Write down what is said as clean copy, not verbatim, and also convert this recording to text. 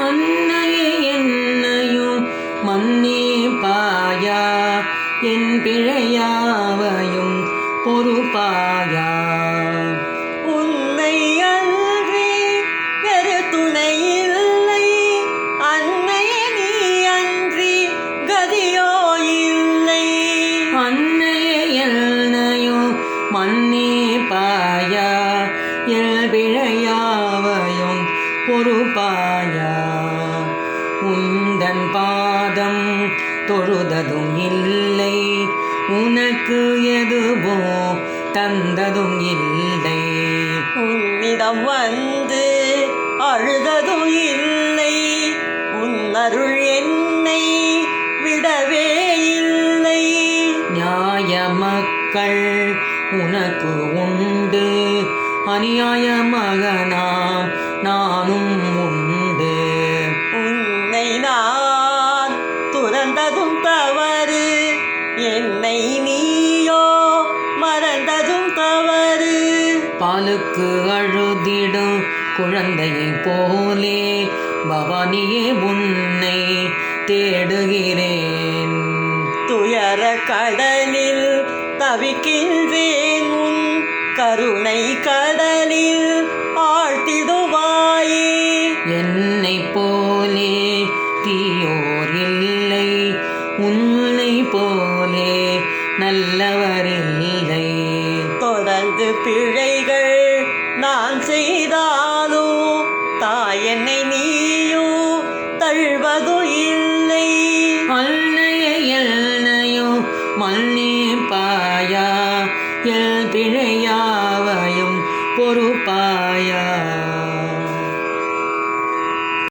அன்னையே என்னையும் மன்னே பாயா, என் பிழையாவையும் பொறுப்பாயா. உன்னை அன்றி வேறு துணை இல்லை, அன்னையே நீ அன்றி கதியோ இல்லை. அன்னையே என்னையும் மன்னே பாயா, என் பிழையாவையும் பொறுப்பாயா. உந்தன் பாதம் தொழுததும் இல்லை, உனக்கு எதுவோ தந்ததும் இல்லை. உன்னிடம் வந்து அழுததும் இல்லை, உன்னருள் என்னை விடவே இல்லை. நியாய மக்கள் உனக்கு உண்டு, அநியாய மகனாம் நானும் உண்டு. உன்னை நான் துறந்ததும் தவறு, என்னை நீயோ மறந்ததும் தவறு. பாலுக்கு அழுதிடும் குழந்தையை போலே பவானியே உன்னை தேடுகிறேன். துயர கடலில் தவிக்கின்றேன், உன் கருணை கடலில்